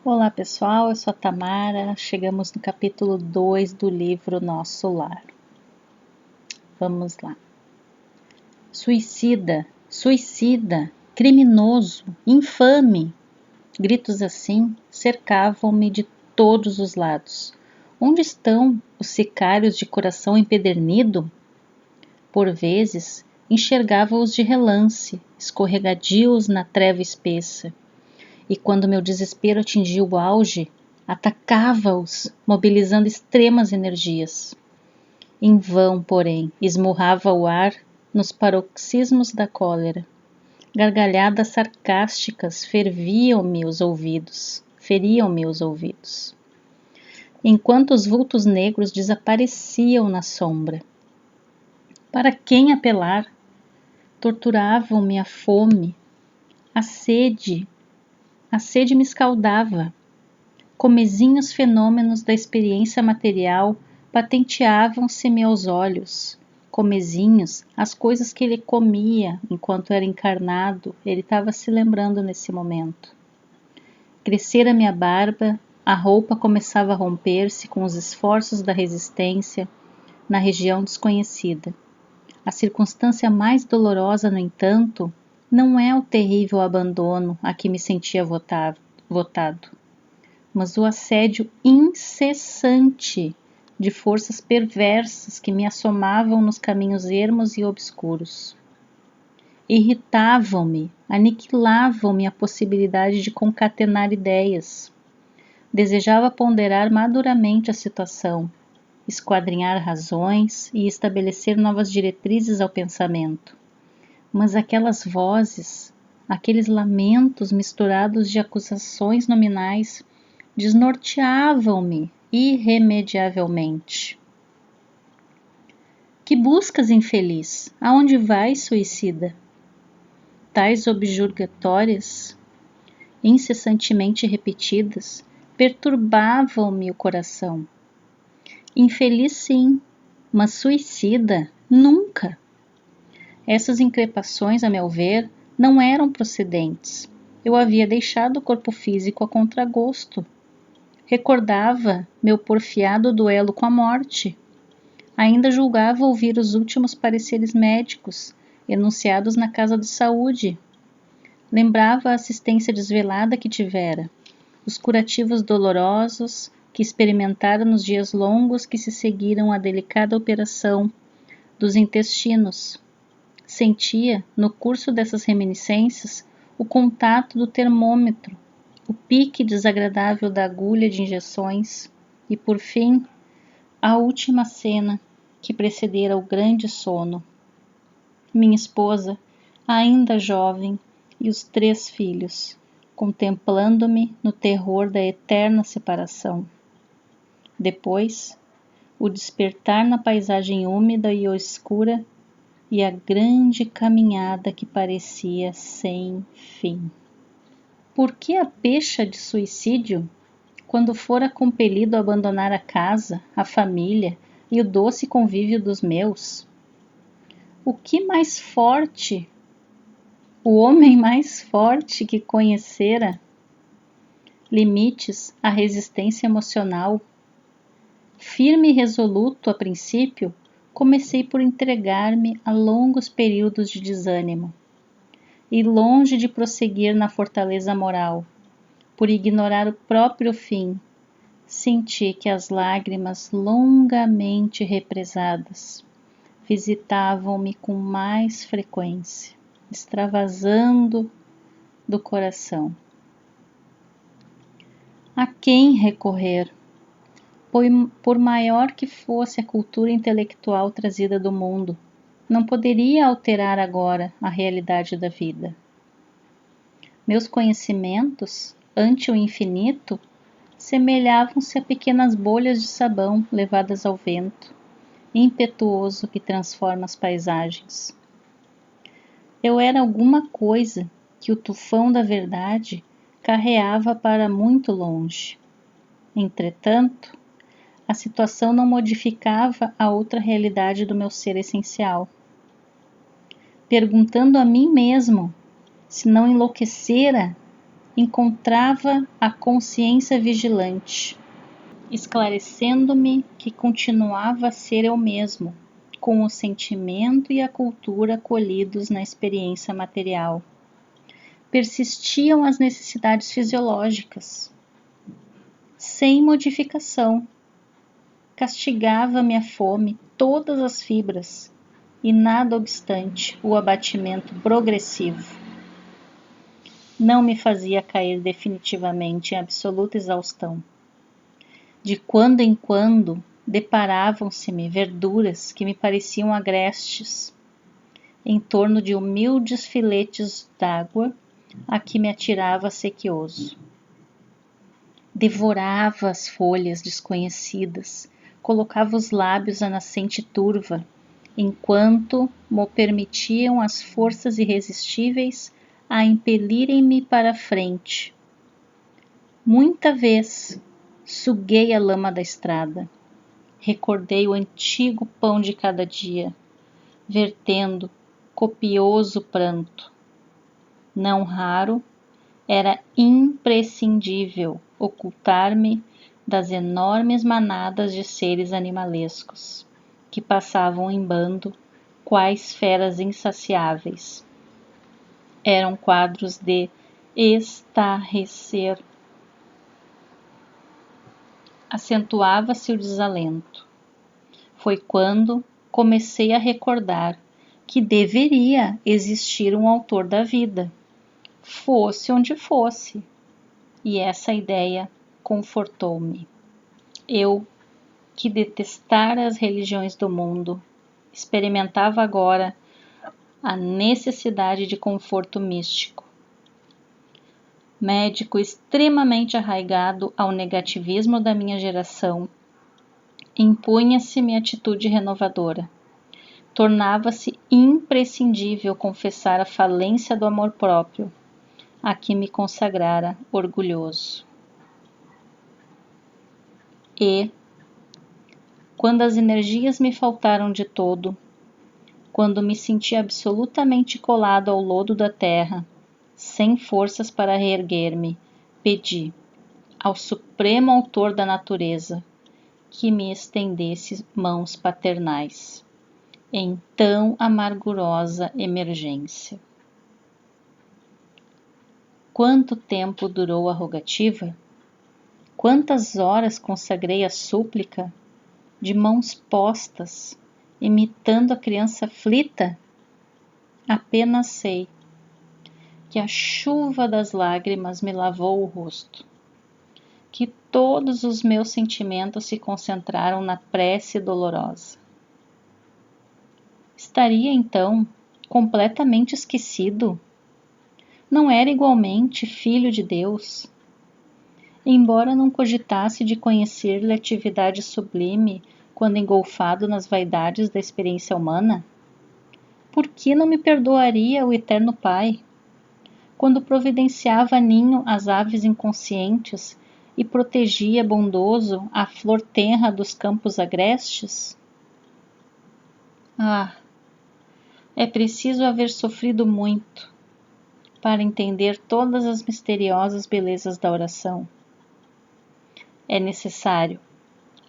Olá pessoal, eu sou a Tamara, chegamos no capítulo 2 do livro Nosso Lar. Vamos lá. Suicida, suicida, criminoso, infame! Gritos assim cercavam-me de todos os lados. Onde estão os sicários de coração empedernido? Por vezes, enxergava-os de relance, escorregadios na treva espessa. E quando meu desespero atingia o auge, atacava-os, mobilizando extremas energias. Em vão, porém, esmurrava o ar nos paroxismos da cólera. Gargalhadas sarcásticas feriam-me os ouvidos. Enquanto os vultos negros desapareciam na sombra. Para quem apelar? Torturavam-me a fome, a sede. A sede me escaldava. Comezinhos fenômenos da experiência material patenteavam-se-me aos olhos. Comezinhos, as coisas que ele comia enquanto era encarnado, ele estava se lembrando nesse momento. Crescera minha barba, a roupa começava a romper-se com os esforços da resistência na região desconhecida. A circunstância mais dolorosa, no entanto, não é o terrível abandono a que me sentia votado, mas o assédio incessante de forças perversas que me assomavam nos caminhos ermos e obscuros. Irritavam-me, aniquilavam-me a possibilidade de concatenar ideias. Desejava ponderar maduramente a situação, esquadrinhar razões e estabelecer novas diretrizes ao pensamento. Mas aquelas vozes, aqueles lamentos misturados de acusações nominais, desnorteavam-me irremediavelmente. Que buscas, infeliz? Aonde vais, suicida? Tais objurgatórias, incessantemente repetidas, perturbavam-me o coração. Infeliz sim, mas suicida nunca. Essas increpações, a meu ver, não eram procedentes. Eu havia deixado o corpo físico a contragosto. Recordava meu porfiado duelo com a morte. Ainda julgava ouvir os últimos pareceres médicos, enunciados na casa de saúde. Lembrava a assistência desvelada que tivera, os curativos dolorosos que experimentara nos dias longos que se seguiram à delicada operação dos intestinos. Sentia, no curso dessas reminiscências, o contato do termômetro, o pique desagradável da agulha de injeções e, por fim, a última cena que precedera o grande sono. Minha esposa, ainda jovem, e os 3 filhos, contemplando-me no terror da eterna separação. Depois, o despertar na paisagem úmida e escura e a grande caminhada que parecia sem fim. Por que a pecha de suicídio, quando fora compelido a abandonar a casa, a família e o doce convívio dos meus? O homem mais forte que conhecera? Limites à resistência emocional. Firme e resoluto a princípio, comecei por entregar-me a longos períodos de desânimo. E longe de prosseguir na fortaleza moral, por ignorar o próprio fim, senti que as lágrimas longamente represadas visitavam-me com mais frequência, extravasando do coração. A quem recorrer? Por maior que fosse a cultura intelectual trazida do mundo, não poderia alterar agora a realidade da vida. Meus conhecimentos, ante o infinito, semelhavam-se a pequenas bolhas de sabão levadas ao vento, impetuoso que transforma as paisagens. Eu era alguma coisa que o tufão da verdade carreava para muito longe. Entretanto, a situação não modificava a outra realidade do meu ser essencial. Perguntando a mim mesmo se não enlouquecera encontrava a consciência vigilante, esclarecendo-me que continuava a ser eu mesmo, com o sentimento e a cultura colhidos na experiência material. Persistiam as necessidades fisiológicas, sem modificação. Castigava-me a fome, todas as fibras, e nada obstante o abatimento progressivo não me fazia cair definitivamente em absoluta exaustão. De quando em quando deparavam-se-me verduras que me pareciam agrestes, em torno de humildes filetes d'água a que me atirava sequioso. Devorava as folhas desconhecidas, colocava os lábios à nascente turva, enquanto mo permitiam as forças irresistíveis a impelirem-me para a frente. Muita vez suguei a lama da estrada, recordei o antigo pão de cada dia, vertendo copioso pranto. Não raro, era imprescindível ocultar-me das enormes manadas de seres animalescos, que passavam em bando, quais feras insaciáveis. Eram quadros de estarrecer. Acentuava-se o desalento. Foi quando comecei a recordar que deveria existir um autor da vida, fosse onde fosse, e essa ideia confortou-me. Eu, que detestara as religiões do mundo, experimentava agora a necessidade de conforto místico. Médico extremamente arraigado ao negativismo da minha geração, impunha-se-me atitude renovadora. Tornava-se imprescindível confessar a falência do amor próprio, a que me consagrara orgulhoso. E, quando as energias me faltaram de todo, quando me senti absolutamente colado ao lodo da terra, sem forças para reerguer-me, pedi ao Supremo Autor da natureza que me estendesse mãos paternais, em tão amargurosa emergência. Quanto tempo durou a rogativa? Quantas horas consagrei a súplica, de mãos postas, imitando a criança aflita? Apenas sei que a chuva das lágrimas me lavou o rosto, que todos os meus sentimentos se concentraram na prece dolorosa. Estaria então completamente esquecido? Não era igualmente filho de Deus? Embora não cogitasse de conhecer-lhe atividade sublime quando engolfado nas vaidades da experiência humana? Por que não me perdoaria o Eterno Pai, quando providenciava ninho às aves inconscientes e protegia bondoso a flor tenra dos campos agrestes? Ah, é preciso haver sofrido muito para entender todas as misteriosas belezas da oração. É necessário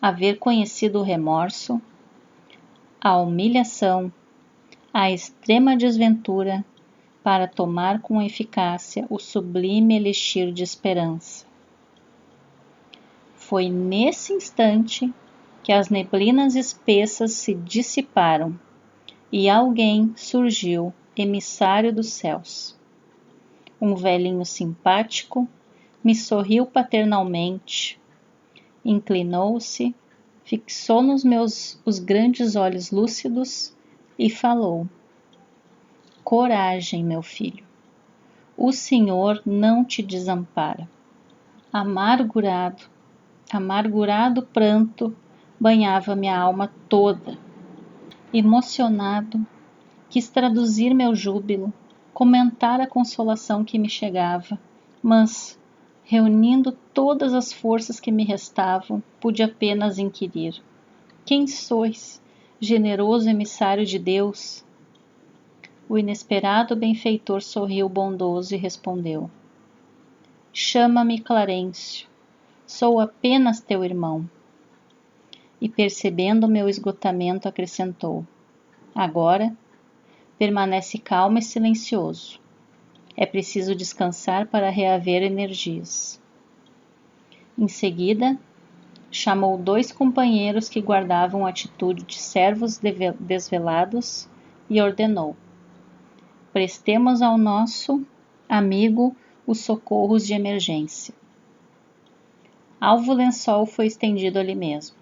haver conhecido o remorso, a humilhação, a extrema desventura, para tomar com eficácia o sublime elixir de esperança. Foi nesse instante que as neblinas espessas se dissiparam e alguém surgiu, emissário dos céus. Um velhinho simpático me sorriu paternalmente, inclinou-se, fixou nos meus os grandes olhos lúcidos e falou: Coragem, meu filho, o Senhor não te desampara. Amargurado pranto banhava minha alma toda. Emocionado, quis traduzir meu júbilo, comentar a consolação que me chegava, mas, reunindo todas as forças que me restavam, pude apenas inquirir: Quem sois, generoso emissário de Deus? O inesperado benfeitor sorriu bondoso e respondeu: Chama-me Clarencio, sou apenas teu irmão. E percebendo meu esgotamento, acrescentou: agora, permanece calmo e silencioso. É preciso descansar para reaver energias. Em seguida, chamou 2 companheiros que guardavam atitude de servos desvelados e ordenou: prestemos ao nosso amigo os socorros de emergência. Alvo lençol foi estendido ali mesmo,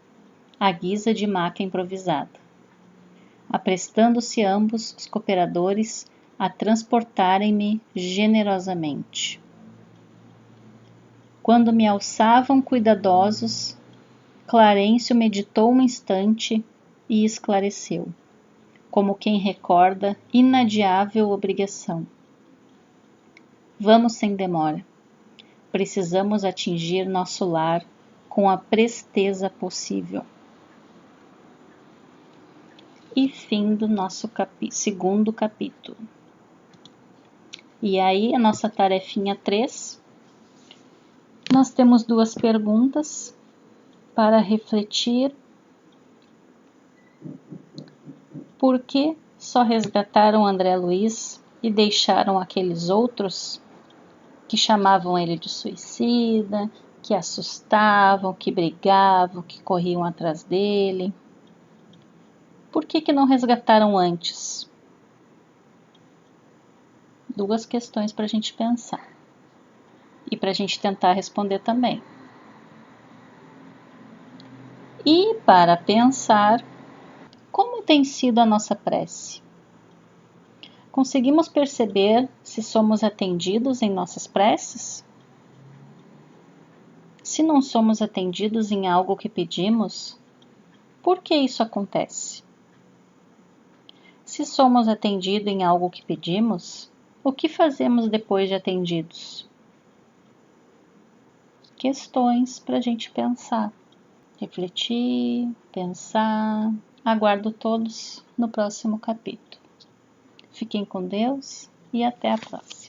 à guisa de maca improvisada, aprestando-se ambos os cooperadores a transportarem-me generosamente. Quando me alçavam cuidadosos, Clarencio meditou um instante e esclareceu, como quem recorda inadiável obrigação: vamos sem demora. Precisamos atingir nosso lar com a presteza possível. E fim do nosso segundo capítulo. E aí, a nossa tarefinha 3, nós temos 2 perguntas para refletir. Por que só resgataram André Luiz e deixaram aqueles outros que chamavam ele de suicida, que assustavam, que brigavam, que corriam atrás dele? Por que não resgataram antes? 2 questões para a gente pensar e para a gente tentar responder também. E para pensar, como tem sido a nossa prece? Conseguimos perceber se somos atendidos em nossas preces? Se não somos atendidos em algo que pedimos, por que isso acontece? Se somos atendidos em algo que pedimos, o que fazemos depois de atendidos? Questões para a gente pensar, refletir, pensar. Aguardo todos no próximo capítulo. Fiquem com Deus e até a próxima.